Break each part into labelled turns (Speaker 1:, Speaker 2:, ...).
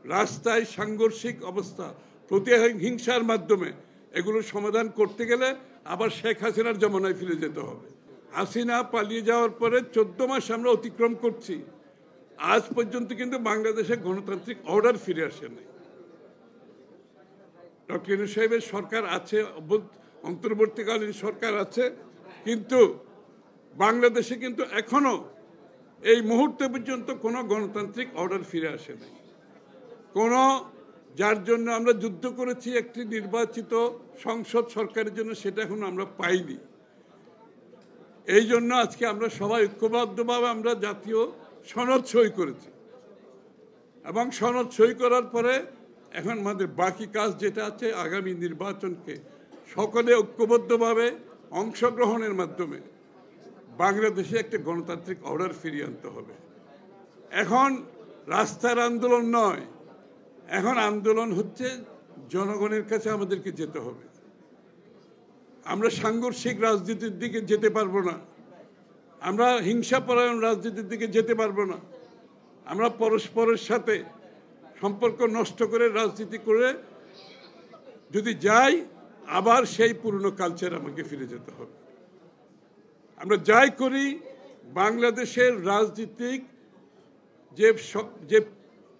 Speaker 1: রাস্তায় সাংঘর্ষিক অবস্থা, প্রতিহিংসার মাধ্যমে এগুলো সমাধান করতে গেলে আবার শেখ হাসিনার জমানায় ফিরে যেতে হবে। হাসিনা পালিয়ে যাওয়ার পরে 14 মাস আমরা অতিক্রম করছি, আজ পর্যন্ত কিন্তু বাংলাদেশে গণতান্ত্রিক অর্ডার ফিরে আসেনি। ডক্টর ইউনূস সাহেবের সরকার আছে, অন্তর্বর্তীকালীন সরকার আছে, কিন্তু বাংলাদেশে কিন্তু এখনো এই মুহূর্তে পর্যন্ত কোনো গণতান্ত্রিক অর্ডার ফিরে আসে নাই। কোনো, যার জন্য আমরা যুদ্ধ করেছি একটি নির্বাচিত সংসদ সরকারের জন্য, সেটা এখন আমরা পাইনি। এই জন্য আজকে আমরা সবাই ঐক্যবদ্ধভাবে আমরা জাতীয় সনদ সই করেছি, এবং সনদ সই করার পরে এখন আমাদের বাকি কাজ যেটা আছে, আগামী নির্বাচনকে সকলে ঐক্যবদ্ধভাবে অংশগ্রহণের মাধ্যমে বাংলাদেশে একটা গণতান্ত্রিক অর্ডার ফিরিয়ে আনতে হবে। এখন রাস্তার আন্দোলন নয়, এখন আন্দোলন হচ্ছে জনগণের কাছে আমাদেরকে যেতে হবে। আমরা সাংঘর্ষিক রাজনীতির দিকে যেতে পারবো না, আমরা হিংসাপরায়ণ রাজনীতির দিকে যেতে পারবো না, আমরা পরস্পরের সাথে সম্পর্ক নষ্ট করে রাজনীতি করে যদি যাই, আবার সেই পুরনো কালচার আমাকে ফিরে যেতে হবে। আমরা যাই করি, বাংলাদেশের রাজনীতিক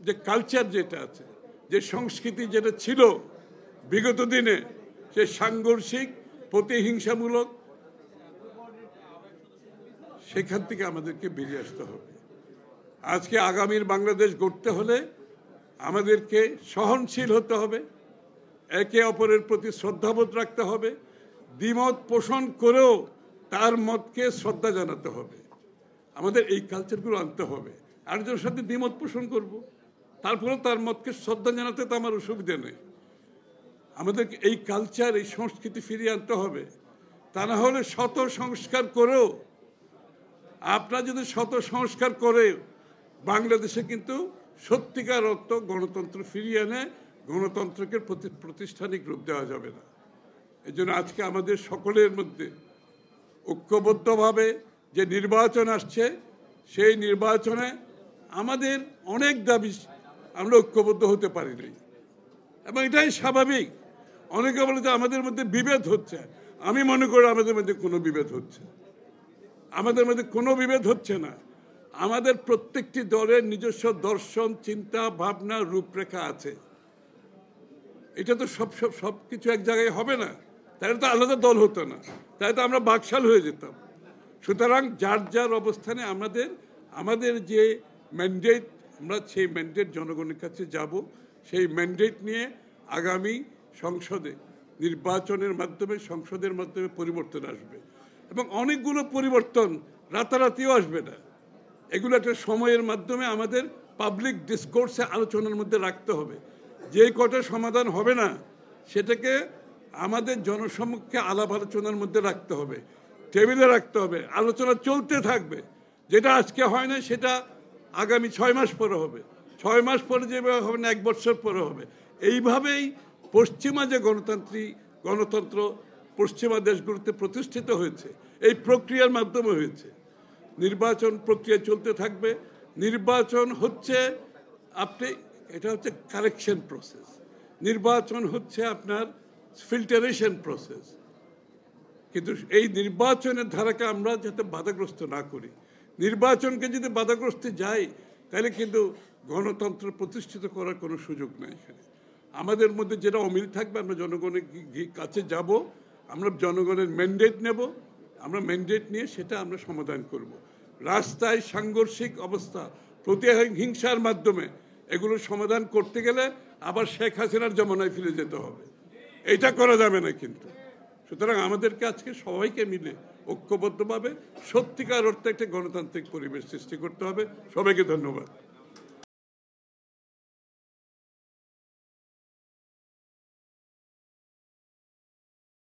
Speaker 1: যে কালচার যেটা আছে, যে সংস্কৃতি যেটা ছিল বিগত দিনে, সে সাংঘর্ষিক প্রতিহিংসামূলক, সেখান থেকে আমাদেরকে বেরিয়ে আসতে হবে। আজকে আগামীর বাংলাদেশ গড়তে হলে আমাদেরকে সহনশীল হতে হবে, একে অপরের প্রতি শ্রদ্ধাবোধ রাখতে হবে, দ্বিমত পোষণ করেও তার মতকে শ্রদ্ধা জানাতে হবে। আমাদের এই কালচারগুলো আনতে হবে। আরেকজনের সাথে দ্বিমত পোষণ করব, তারপরে তার মতকে শ্রদ্ধা জানাতে তো আমার অসুবিধা নেই। আমাদেরকে এই কালচার, এই সংস্কৃতি ফিরিয়ে আনতে হবে। তা না হলে শত সংস্কার করেও, আপনারা যদি শত সংস্কার করে বাংলাদেশে কিন্তু সত্যিকার অর্থ গণতন্ত্র ফিরিয়ে এনে গণতন্ত্রকে প্রাতিষ্ঠানিক রূপ দেওয়া যাবে না। এই জন্য আজকে আমাদের সকলের মধ্যে ঐক্যবদ্ধভাবে যে নির্বাচন আসছে, সেই নির্বাচনে আমাদের অনেক দাবি আমরা ঐক্যবদ্ধ হতে পারিনি, এবং এটাই স্বাভাবিক। অনেকে বলে যে আমাদের মধ্যে বিভেদ হচ্ছে, আমি মনে করি আমাদের মধ্যে কোনো বিভেদ হচ্ছে, আমাদের মধ্যে কোনো বিভেদ হচ্ছে না। আমাদের প্রত্যেকটি দলের নিজস্ব দর্শন, চিন্তা, ভাবনা, রূপরেখা আছে। এটা তো সব কিছু এক জায়গায় হবে না, তাহলে তো আলাদা দল হতো না, তাহলে তো আমরা বাকশাল হয়ে যেতাম। সুতরাং যার যার অবস্থানে আমাদের যে ম্যান্ডেট, আমরা সেই ম্যান্ডেট জনগণের কাছে যাব। সেই ম্যান্ডেট নিয়ে আগামী সংসদে নির্বাচনের মাধ্যমে, সংসদের মাধ্যমে পরিবর্তন আসবে, এবং অনেকগুলো পরিবর্তন রাতারাতিও আসবে না। এগুলো একটা সময়ের মাধ্যমে আমাদের পাবলিক ডিসকোর্সে আলোচনার মধ্যে রাখতে হবে। যে কটা সমাধান হবে না, সেটাকে আমাদের জনসমক্ষে আলাপ আলোচনার মধ্যে রাখতে হবে, টেবিলে রাখতে হবে, আলোচনা চলতে থাকবে। যেটা আজকে হয় না, সেটা আগামী 6 মাস পরে হবে, 6 মাস পরে যেভাবে হবে না, 1 বছর পরে হবে। এইভাবেই পশ্চিমা যে গণতন্ত্র পশ্চিমা দেশগুলোতে প্রতিষ্ঠিত হয়েছে, এই প্রক্রিয়ার মাধ্যমে হয়েছে। নির্বাচন প্রক্রিয়া চলতে থাকবে। নির্বাচন হচ্ছে এটা হচ্ছে কারেকশন প্রসেস, নির্বাচন হচ্ছে আপনার ফিল্টারেশন প্রসেস। কিন্তু এই নির্বাচনের ধারাকে আমরা যাতে বাধাগ্রস্ত না করি, নির্বাচনকে যদি বাধাগ্রস্ত যাই, তাহলে কিন্তু গণতন্ত্র প্রতিষ্ঠিত করার কোনো সুযোগ নেই। এখানে আমাদের মধ্যে যেটা অমিল থাকবে, আমরা জনগণের কাছে যাব, আমরা জনগণের ম্যান্ডেট নেব, আমরা ম্যান্ডেট নিয়ে সেটা আমরা সমাধান করব। রাস্তায় সাংঘর্ষিক অবস্থা, প্রতিহিংসার মাধ্যমে এগুলো সমাধান করতে গেলে আবার শেখ হাসিনার জমানায় ফিরে যেতে হবে। এটা করা যাবে না কিন্তু। সুতরাং আমাদেরকে আজকে সবাইকে মিলে ঐক্যবদ্ধভাবে সত্যিকার অর্থে একটা গণতান্ত্রিক পরিবেশ সৃষ্টি করতে হবে। সবাইকে ধন্যবাদ।